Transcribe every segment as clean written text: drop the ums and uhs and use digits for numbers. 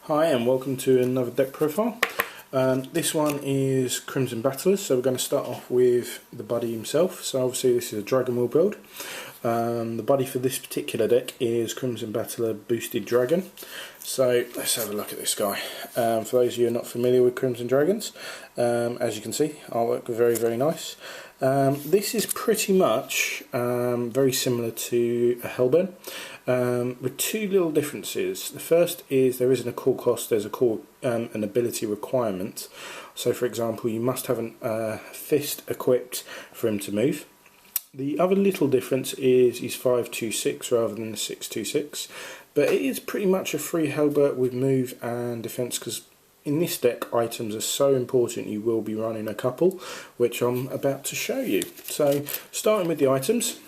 Hi and welcome to another deck profile. This one is Crimson Battlers, so we're going to start off with the buddy himself. So obviously this is a Dragon Wheel build. The buddy for this particular deck is Crimson Battler Boosted Dragon. So let's have a look at this guy. For those of you who are not familiar with Crimson Dragons, as you can see, artwork very, very nice. This is pretty much very similar to a Hellburn, with two little differences. The first is there isn't a core cost, there's a core an ability requirement. So for example, you must have a fist equipped for him to move. The other little difference is he's 526 rather than the 626, but it is pretty much a free Hellbert with move and defense, because in this deck items are so important. You will be running a couple, which I'm about to show you. So starting with the items,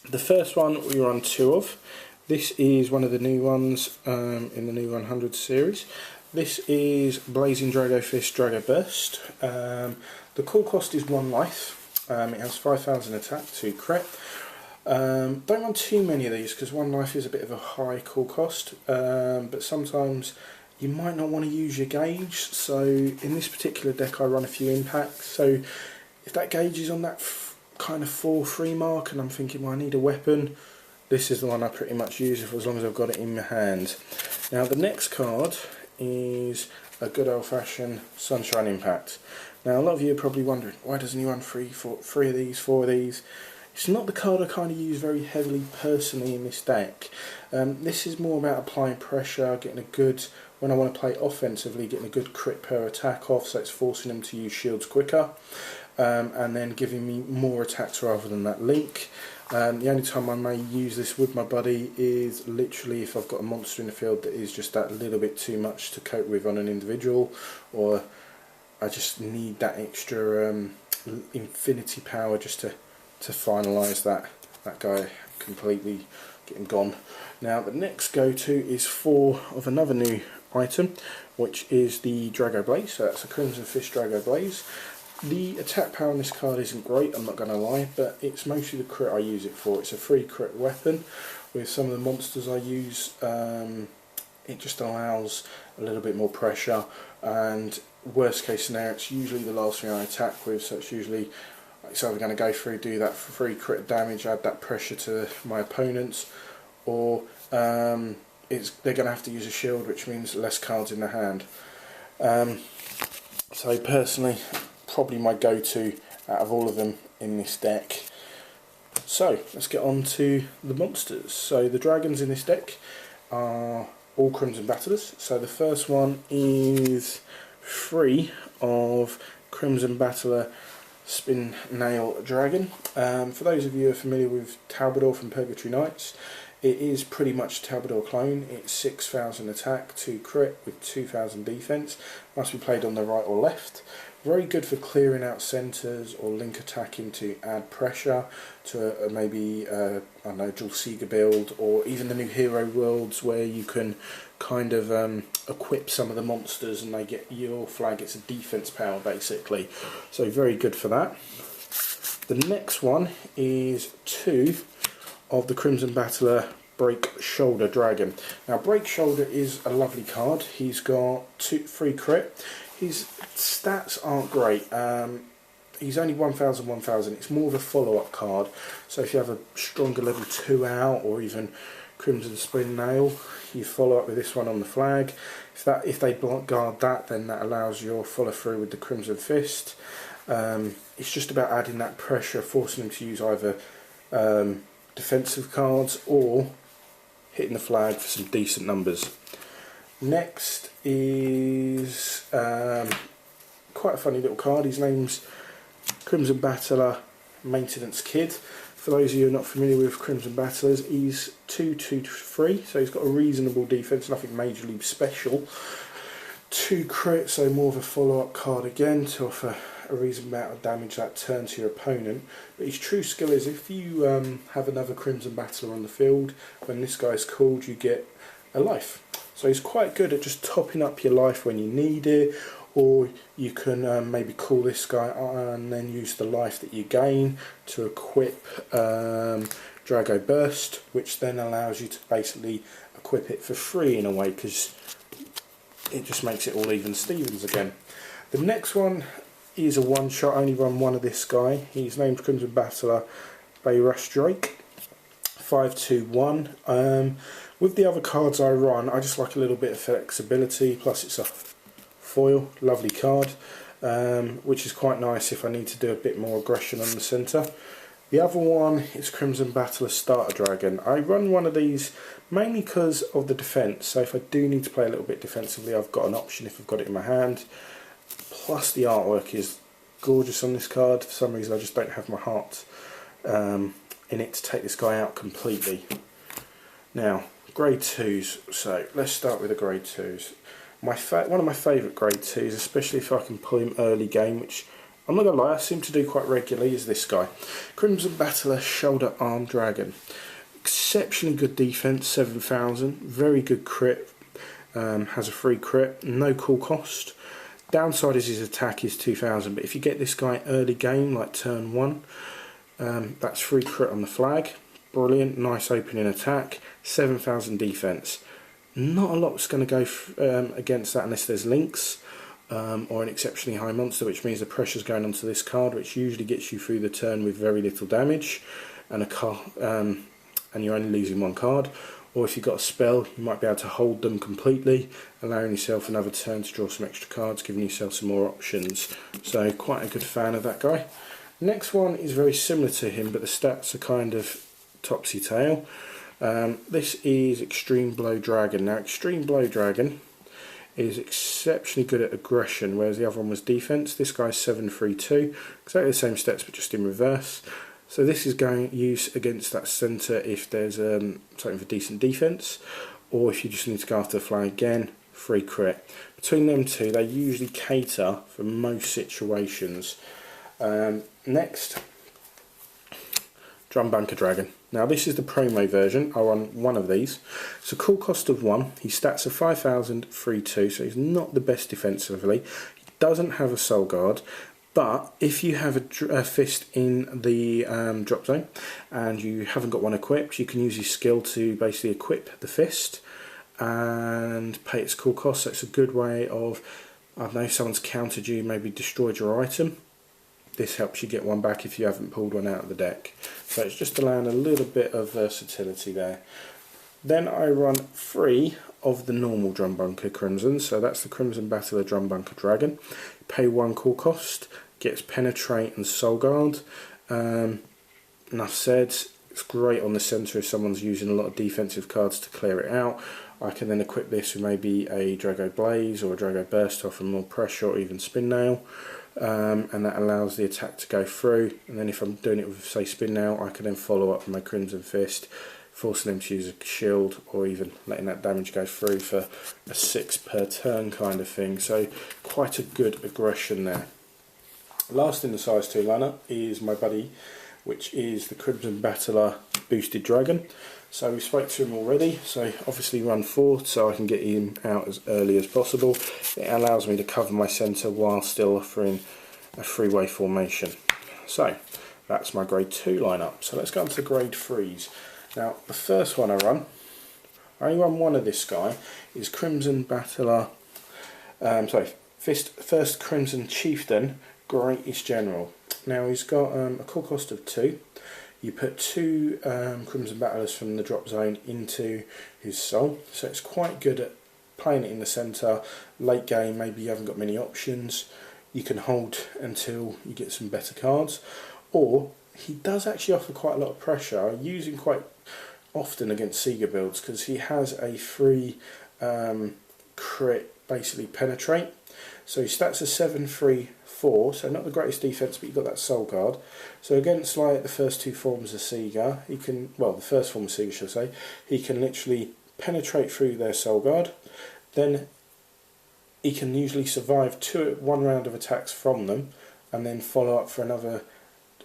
the first one we run two of. This is one of the new ones in the new 100 series. This is Blazing Drago Fist Drago Burst. The core cost is 1 life. It has 5,000 attack, 2 crit. Don't run too many of these because 1 life is a bit of a high core cost, but sometimes you might not want to use your gauge. So in this particular deck I run a few impacts, so if that gauge is on that kind of 4-3 mark and I'm thinking, well, I need a weapon, this is the one I pretty much use as long as I've got it in my hand. Now the next card is a good old-fashioned Sunshine Impact. Now a lot of you are probably wondering, why doesn't he run 3 of these, 4 of these? It's not the card I kind of use very heavily personally in this deck. This is more about applying pressure, getting a good, when I want to play offensively, getting a good crit per attack off, so it's forcing them to use shields quicker, and then giving me more attacks rather than that link. The only time I may use this with my buddy is literally if I've got a monster in the field that is just that little bit too much to cope with on an individual, or I just need that extra infinity power just to finalise that guy completely, get him gone. Now the next go-to is 4 of another new item, which is the Drago Blaze. So that's a Crimson Fist Drago Blaze. The attack power on this card isn't great, I'm not going to lie, but it's mostly the crit I use it for. It's a free crit weapon. With some of the monsters I use, it just allows a little bit more pressure, and worst case scenario, it's usually the last thing I attack with, so it's usually it's either going to go through, do that for free crit damage, add that pressure to my opponents, or they're going to have to use a shield, which means less cards in the hand. So personally, probably my go-to out of all of them in this deck. So let's get on to the monsters. So the dragons in this deck are all Crimson Battlers. So the first one is 3 of Crimson Battler Spin Nail Dragon. For those of you who are familiar with Talbador from Purgatory Knights, it is pretty much a Talbador clone. It's 6,000 attack, 2 crit with 2,000 defense. Must be played on the right or left. Very good for clearing out centres or link attacking to add pressure to maybe I don't know, Dual Seeger build, or even the new Hero Worlds where you can kind of equip some of the monsters and they get, your flag gets a defense power basically. So very good for that. The next one is 2 of the Crimson Battler Break Shoulder Dragon. Now Break Shoulder is a lovely card. He's got 3 crit. His stats aren't great. He's only 1,000, 1,000. It's more of a follow-up card. So if you have a stronger level 2 out, or even Crimson Spin Nail, you follow up with this one on the flag. If they guard that, then that allows your follow through with the Crimson Fist. It's just about adding that pressure, forcing them to use either defensive cards or hitting the flag for some decent numbers. Next is quite a funny little card. His name's Crimson Battler Maintenance Kid. For those of you who are not familiar with Crimson Battlers, he's 2/2/3, so he's got a reasonable defense, nothing majorly special. 2 crit, so more of a follow-up card again to offer a reasonable amount of damage that turn to your opponent. But his true skill is if you have another Crimson Battler on the field, when this guy's called, you get a life. So he's quite good at just topping up your life when you need it, or you can maybe call this guy and then use the life that you gain to equip Drago Burst, which then allows you to basically equip it for free in a way, because it just makes it all even Stevens again. The next one is a one shot. I only run one of this guy. He's named Crimson Battler Bay Rush Drake 521. With the other cards I run, I just like a little bit of flexibility, plus it's a foil, lovely card, which is quite nice if I need to do a bit more aggression on the centre. The other one is Crimson Battler Starter Dragon. I run one of these mainly because of the defence, so if I do need to play a little bit defensively, I've got an option if I've got it in my hand. Plus the artwork is gorgeous on this card. For some reason I just don't have my heart in it to take this guy out completely. Now, grade 2s, so let's start with the grade 2s. One of my favourite grade 2s, especially if I can pull him early game, which I'm not going to lie, I seem to do quite regularly, is this guy. Crimson Battler Shoulder Arm Dragon. Exceptionally good defence, 7,000, very good crit, has a free crit, no cool cost. Downside is his attack is 2,000, but if you get this guy early game, like turn 1, that's free crit on the flag. Brilliant, nice opening attack, 7,000 defence. Not a lot's going to go against that unless there's links or an exceptionally high monster, which means the pressure's going onto this card, which usually gets you through the turn with very little damage, and and you're only losing one card. Or if you've got a spell, you might be able to hold them completely, allowing yourself another turn to draw some extra cards, giving yourself some more options. So quite a good fan of that guy. Next one is very similar to him, but the stats are kind of topsy-tail. This is Extreme Blow Dragon. Now Extreme Blow Dragon is exceptionally good at aggression, whereas the other one was defense. This guy's 732, exactly the same stats but just in reverse. So this is going used against that centre if there's something for decent defence, or if you just need to go after the flag again, free crit. Between them two, they usually cater for most situations. Next, Drum Bunker Dragon. Now this is the promo version. I run one of these. It's a cool cost of 1. His stats are 5,000, free 2, so he's not the best defensively. He doesn't have a soul guard, but if you have a fist in the drop zone and you haven't got one equipped, you can use your skill to basically equip the fist and pay its cool cost. So it's a good way of, I don't know, if someone's countered you, maybe destroyed your item. This helps you get one back if you haven't pulled one out of the deck. So it's just allowing a little bit of versatility there. Then I run 3 of the normal Drum Bunker Crimson. So that's the Crimson Battler Drum Bunker Dragon. Pay 1 cool cost, gets Penetrate and Soul Guard. Enough said, it's great on the centre if someone's using a lot of defensive cards to clear it out. I can then equip this with maybe a Drago Blaze or a Drago Burst off for more pressure, or even Spin Nail. And that allows the attack to go through, and then if I'm doing it with, say, Spin Nail, I can then follow up with my Crimson Fist, forcing them to use a shield, or even letting that damage go through for a 6 per turn kind of thing. So quite a good aggression there. Last in the size 2 lineup is my buddy, which is the Crimson Battler Boosted Dragon. So we spoke to him already, so obviously run 4 so I can get him out as early as possible. It allows me to cover my centre while still offering a three-way formation. So that's my grade 2 lineup. So let's go on to grade 3s. Now the first one I only run one of this guy, is Crimson Battler, first Crimson Chieftain, Greatest General. Now he's got a cool cost of 2. You put 2 Crimson Battlers from the drop zone into his soul, so it's quite good at playing it in the centre. Late game, maybe you haven't got many options, you can hold until you get some better cards, or he does actually offer quite a lot of pressure. I use him quite often against Sega builds because he has a free crit, basically Penetrate. So his stats are 7, 3, 4, so not the greatest defense, but you've got that soul guard. So against like the first 2 forms of Sega, he can, well, the first form of Sega shall I say, he can literally penetrate through their soul guard, then he can usually survive 1 round of attacks from them, and then follow up for another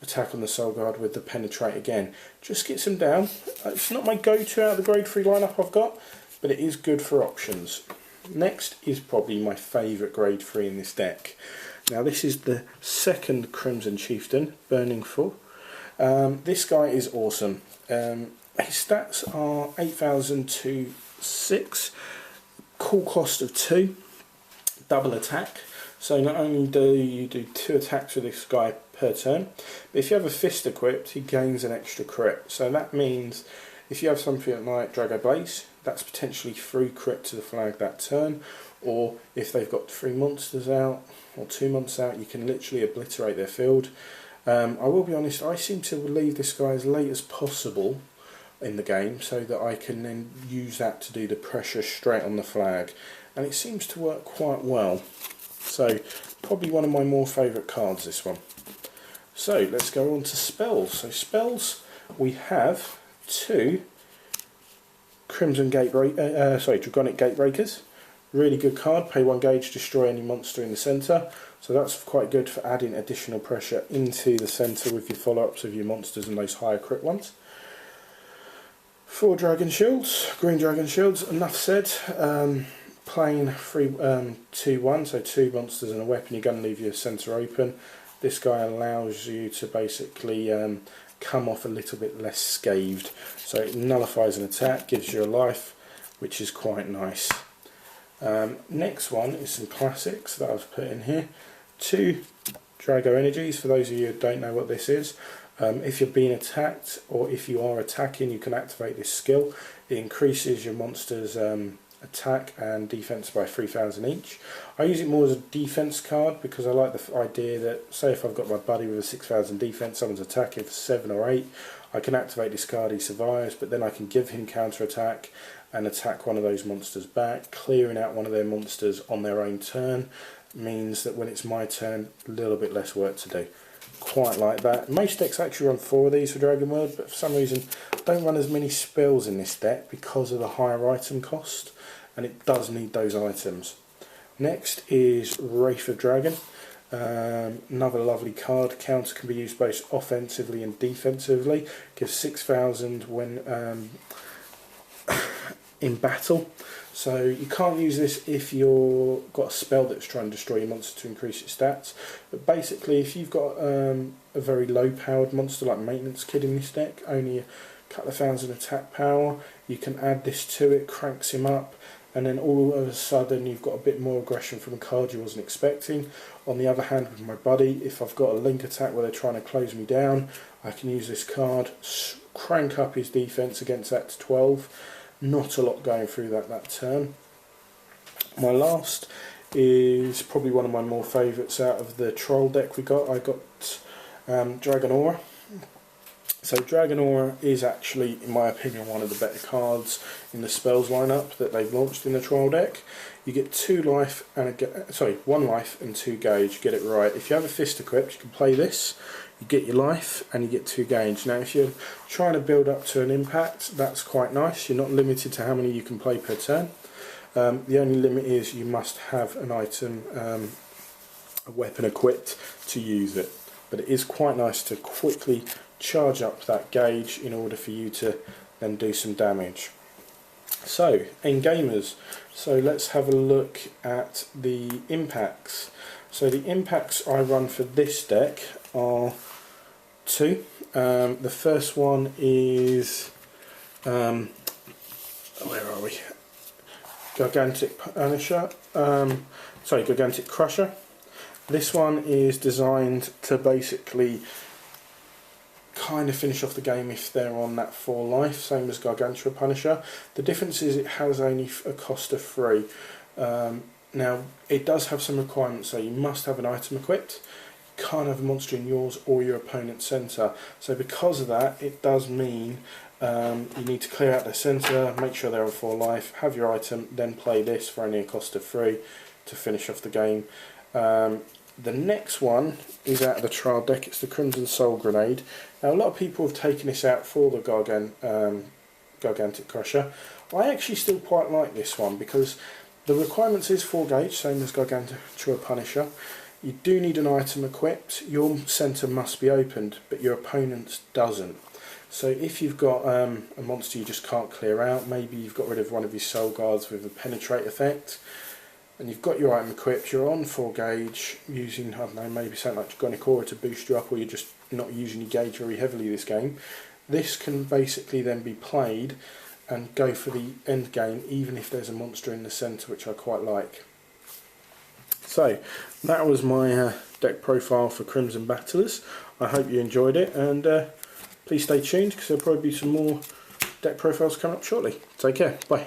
attack on the soul guard with the penetrate again. Just gets him down. It's not my go-to out of the grade 3 lineup I've got, but it is good for options. Next is probably my favourite grade 3 in this deck. Now this is the second Crimson Chieftain, Burning Full. This guy is awesome. His stats are 8,000 to 6, cool cost of 2. double attack. So not only do you do 2 attacks with this guy per turn, but if you have a fist equipped, he gains an extra crit. So that means if you have something like Drago Blaze, that's potentially 3 crit to the flag that turn, or if they've got 3 monsters out or 2 monsters out, you can literally obliterate their field. I will be honest, I seem to leave this guy as late as possible in the game so that I can then use that to do the pressure straight on the flag, and it seems to work quite well. So probably one of my more favourite cards, this one. So let's go on to spells. So spells, we have 2 Dragonic Gatebreakers. Really good card, pay 1 gauge, destroy any monster in the centre. So that's quite good for adding additional pressure into the centre with your follow-ups of your monsters and those higher crit ones. 4 Dragon Shields, Green Dragon Shields, enough said. Playing 2-1, so 2 monsters and a weapon, you're going to leave your centre open. This guy allows you to basically come off a little bit less scathed. So it nullifies an attack, gives you a life, which is quite nice. Next one is some classics that I've put in here. 2 Drago Energies, for those of you who don't know what this is. If you're being attacked or if you are attacking, you can activate this skill. It increases your monster's attack and defense by 3,000 each. I use it more as a defense card because I like the idea that, say if I've got my buddy with a 6,000 defense, someone's attacking for 7 or 8, I can activate this card, he survives, but then I can give him counter attack and attack one of those monsters back. Clearing out one of their monsters on their own turn means that when it's my turn, a little bit less work to do. Quite like that. Most decks actually run 4 of these for Dragon World, but for some reason don't run as many spells in this deck because of the higher item cost, and it does need those items. Next is Wraith of Dragon. Another lovely card. Counter can be used both offensively and defensively. Gives 6,000 when in battle. So you can't use this if you've got a spell that's trying to destroy your monster to increase its stats. But basically, if you've got a very low powered monster like Maintenance Kid in this deck, only a couple of thousand attack power, you can add this to it, cranks him up, and then all of a sudden you've got a bit more aggression from a card you wasn't expecting. On the other hand, with my buddy, if I've got a link attack where they're trying to close me down, I can use this card, crank up his defense against that to 12. Not a lot going through that turn. My last is probably one of my more favourites out of the troll deck we got. I got Dragon Aura. So Dragon Aura is actually, in my opinion, one of the better cards in the spells lineup that they've launched in the troll deck. You get 1 life and 2 gauge. Get it right. If you have a fist equipped, you can play this. You get your life and you get 2 gauge. Now if you're trying to build up to an impact, that's quite nice. You're not limited to how many you can play per turn. The only limit is you must have an item, a weapon equipped to use it. But it is quite nice to quickly charge up that gauge in order for you to then do some damage. So, Endgamers. So let's have a look at the impacts. So the impacts I run for this deck are 2. The first one is, where are we? Gigantic Punisher. Gigantic Crusher. This one is designed to basically kind of finish off the game if they're on that 4 life, same as Gargantua Punisher. The difference is it has only a cost of 3. Now it does have some requirements, so you must have an item equipped, you can't have a monster in yours or your opponent's centre. So because of that, it does mean you need to clear out their centre, make sure they're on 4 life, have your item, then play this for only a cost of 3 to finish off the game. The next one is out of the trial deck. It's the Crimson Soul Grenade. Now a lot of people have taken this out for the Gigantic Crusher. I actually still quite like this one because the requirements is 4 gauge, same as Gargantua Punisher. You do need an item equipped. Your centre must be opened, but your opponent's doesn't. So if you've got a monster you just can't clear out, maybe you've got rid of one of your soul guards with a penetrate effect, and you've got your item equipped, you're on 4 gauge using, I don't know, maybe something like Dragonic Aura to boost you up, or you're just not using your gauge very heavily this game, this can basically then be played and go for the end game even if there's a monster in the centre, which I quite like. So that was my deck profile for Crimson Battlers. I hope you enjoyed it, and please stay tuned because there'll probably be some more deck profiles coming up shortly. Take care, bye.